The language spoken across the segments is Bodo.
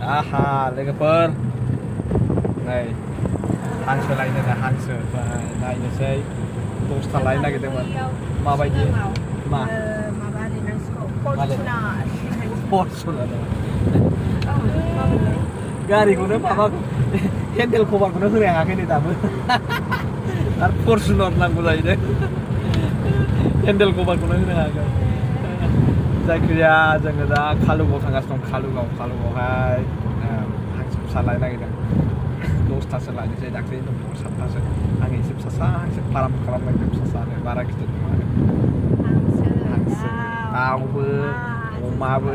आहा लोगोफोर नै हांसो लायनो ना हांसो नायनोसै 10था लायनो नागिरदोंमोन माबायदि मा माबा फर्चुनार फर्चुनार गारिखौनो माबा हेन्डेल कभारखौनो होनो हायाखै नै दाबो आरो फर्चुनार नांगौ जाहैदों हेन्डेल कभारखौनो होनो हायाखै जायखिजाया जोङो दा कालुगाव थांगासिनो दं कालुगावहाय हांसो फिसा लायनो नागिरदों 10थासो लायनोसै दाख्लै दङ 7थासो आं एसे फिसासा हांसो फार्म खालामनायदों फिसासानो बारा गिदिर नङा हांसो दाउबो अमाबो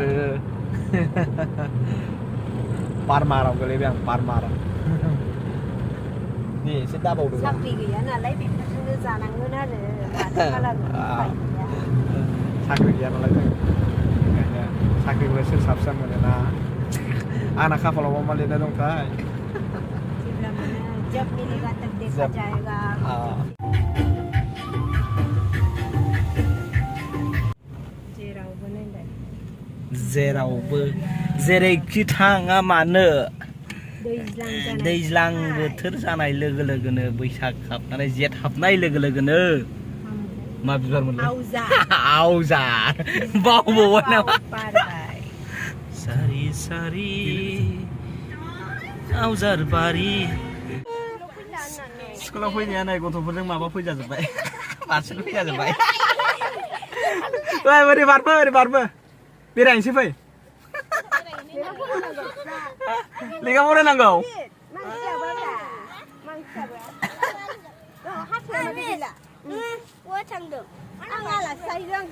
बारमाराव गोलैबाय आं बारमाराव नि एसे दाबावदों साख्रि गैया नालाय बेफोरजोंनो जानांगोन आरो साख्रि गैया नालाय जों ओंखायनो साख्रिखौलाय सोर साबसिन मोनोना आंना खाफालाव मा लिरनाय दंथाय जेब्ला मोनो जब मिलेगा तब देखा जाएगा जेरावबो नायलाय जेरावबो जेरैखि थाङा मानो दैज्लां बोथोर जानाय लोगो लोगोनो बैसाग हाबनानै जेठ हाबनाय लोगो लोगोनो मा बिबार मोनलाय आवजार बावबावबाय नामा सारि सारि आवजार बारि स्कुलाव फैनाया नै गथ'फोरजों माबा फैजाजोब्बाय पार्सेल फैजाजोब्बाय ओरै बारबो बेरायनोसै फै लेखा फरायनांगौ थांदों आं आलासिजों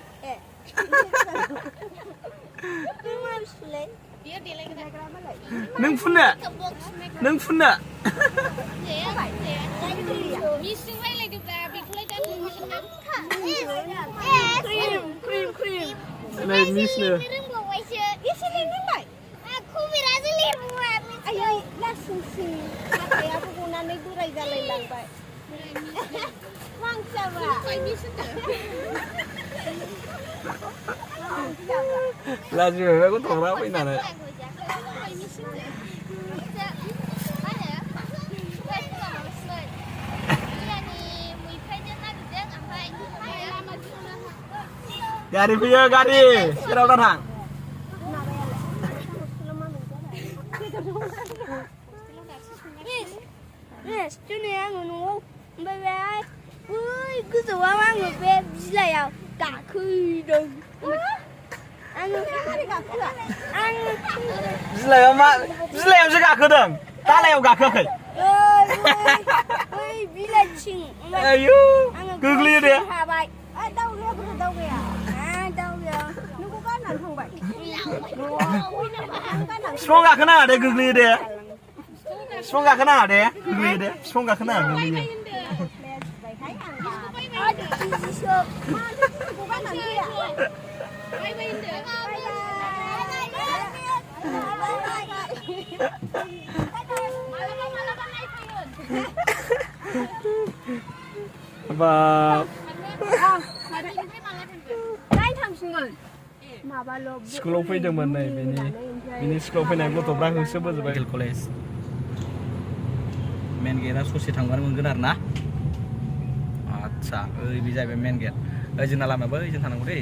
नों फुननो नै मिसनो लाजि मोनबाय गथ'फ्रा फैनानै गारि फैयो गारि सेराव दा थां दिनै आङो न'आव ओमफ्राय गोजौआव आङो बे बिलाइयाव गाखोदों बिलाइयावसो गाखोदों दालायाव गाखोआखै बिलाइथिं आयु गोग्लैयो दे नोंखौ गाननानै थांबाय बिफां गाखोनाङा दे गोग्लैयो दे बिफां गाखोनाङा दे गोग्लैयो दे बिफां गाखोनाङा गोग्लैयो स्कुलाव फैदोंमोन नै बिनि स्कुलाव फैनाय गथ'फ्रा होसोबोजोब्बाय कलेज मेन गेटआ ससे थांबानो मोनगोन आरो ना आदसा ओइ बे जाहैबाय मेन गेट ओइ जोंना लामायाबो ओइजों थानांगौ दै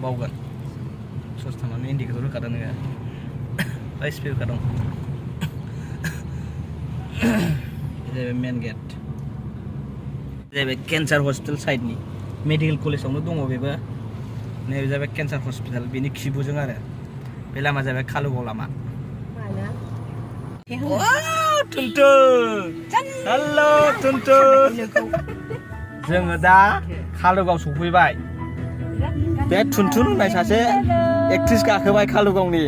बावगोन ससे थांनानै इन्डिकेटर होखादों नोङो ओइ स्पिड होखादों जाहैबाय मेन गेट जाहैबाय केन्सार हस्पिटाल साइडनि मेडिकेल कलेजावनो दङ बेबो नैबे जाहैबाय केन्सार हस्पिटाल बेनि खिबुजों आरो बे लामा जाहैबाय कालुगाव लामा हेल' टुनटुन जोङो दा कालुगाव सफैबाय बे टुनटुन होननाय सासे एक्ट्रिस गाखोबाय कालुगावनि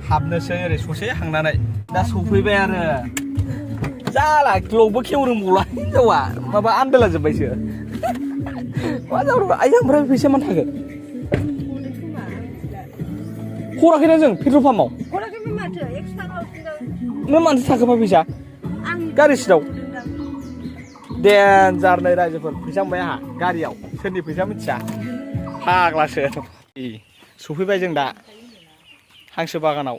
हाबनोसै ओरै ससे हांनानै दा सफैबाय आरो जाला ग्लबबो खेवरोंबावला हिनजावा माबा आन्दायला जोब्बायसो मा जाब्रबा आइया ओमफ्राय फैसा मानो थागोन हराखैना जों पेट्रल पाम्पआव नों मानसि थाखोबा फैसा गारि सिटाव देन्जार नै रायजोफोर फैसा मोनबाय आंहा गारियाव सोरनि फैसा मिथिया फाग्लासो सफैबाय जों दा हांसो बागानाव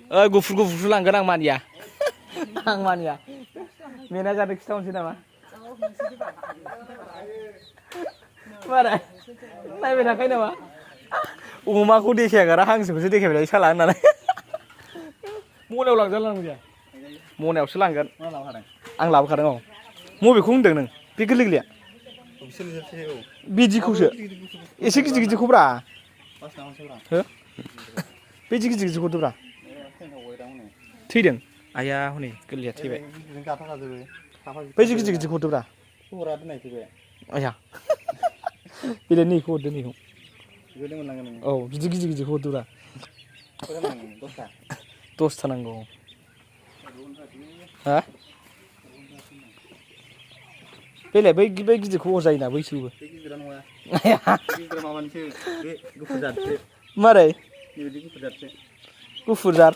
गुफुर गुफुरसो लांगोन आं मानिया आं मानिया मेनेजारनो खिथाहरनोसै नामा मारै नायबाय थाखायो नामा अमाखौ देखायागारा हांसोखौसो देखायबाय थायो साला होननानै मनायाव लांजानो लांजाया मनायावसो लांगोन आं लाबोखादों औ मबेखौ होनदों नों बे गोरलै गोरलैया बिदिखौसो एसे गिदिर गिदिरखौ ब्रा हो बिदि गिदिर गिदिरखौ हरदोब्रा थैदों आया हनै गोरलैया थैबाय बैदि गिदिर गिदिरखौ हरदोब्रा आया बेलाय नैखौ हरदो नैखौ औ गिदिर गिदिरखौ हरदोब्रा 10था नांगौ हा बेलाय बै गिदिरखौ हरजायोना बैसोबो मारै गुफुर जार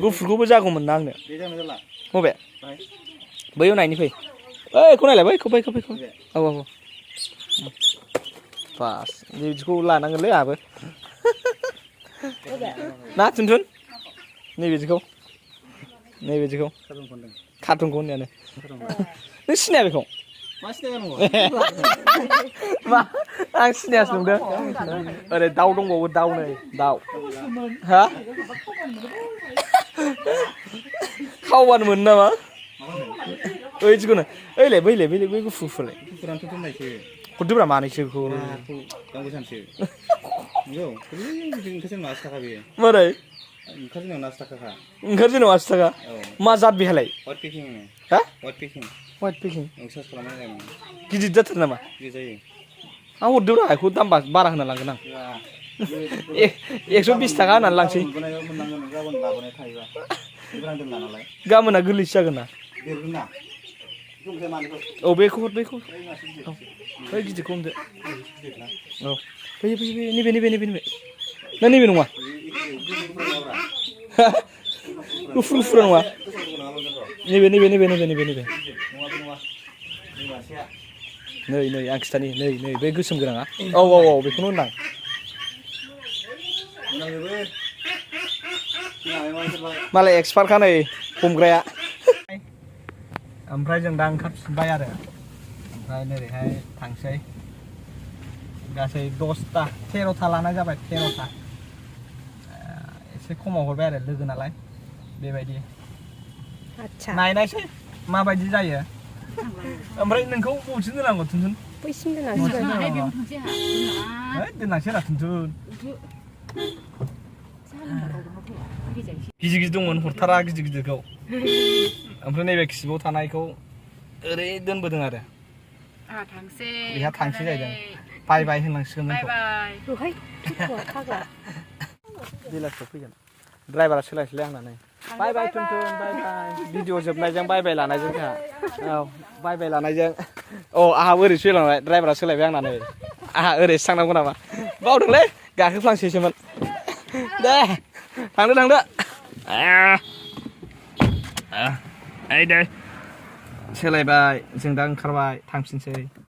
गुफुरखौबो जागौमोन ना आंनो बबे बैयाव नायनि फै बैखौ नायलाय बैखौ औ बास बिदिखौ लानांगोनलै आहाबो ना थुनथुन नैबिदिखौ कार्टुनखौ होननायानो नों सिनाया बेखौ मा आं सिनायासो नंदों ओरै दाउ दंबावो दाउ नै दाउ हा खावबानो मोनो नामा ओइदिखौनो ओइलाय बै गुफुरलाय हरदोब्रा मानैसो बेखौ मारै ओंखारजेननायाव 80 थाखा मा जात बेहालाय हा वाइट पेकिं गिदिर जाथारो नामा आं हरदोब्रा बेखौ दाम बारा होना लांगोन आं 120 थाखा होनानै लांसै गाबोनना गोरलैसो जागोन ना औ बेखौ हर बैखौ बै गिदिरखौ हमदो औ फै नैबे ना नैबे नङा गुफुर नङा नैबे नै आं खिथानि नै बे गोसोम गोनाङा औ बेखौनो होनदां मालाय एक्सपार्टखा नै हमग्राया ओमफ्राय जों दा ओंखारफिनबाय आरो ओमफ्राय नोरैहाय थांसै गासै 10ता 13ता लानाय जाबाय 13ता एसे खमाव हरबाय आरो लोगो नालाय बेबायदि नायनायसै माबायदि जायो ओमफ्राय नोंखौ बबेसिम दोननांगौ थुनथुन बैसिम दोननांसै रा थुनथुन गिदिर दंमोन हरथारा गिदिरखौ ओमफ्राय नैबे खिबुआव थानायखौ ओरै दोनबोदों आरो बेहा थांसै जाहैदों बाय होननांसिगोन बेलासियाव फैगोन ड्राइभारा सोलायसैलाय आंना नै बाय थुनथुन बाय भिडिअ जोबनायजों बाय लानायजों जोंहा औ बाय लानायजों औ आंहाबो ओरै सोलायबाय ड्राइभारा सोलायबाय आंना नै आंहा ओरैसो थांनांगौ नामा बावदोंलै गाखोफ्लांसैसोमोन दे थांदो दे सोलायबाय जों दा ओंखारबाय थांफिनसै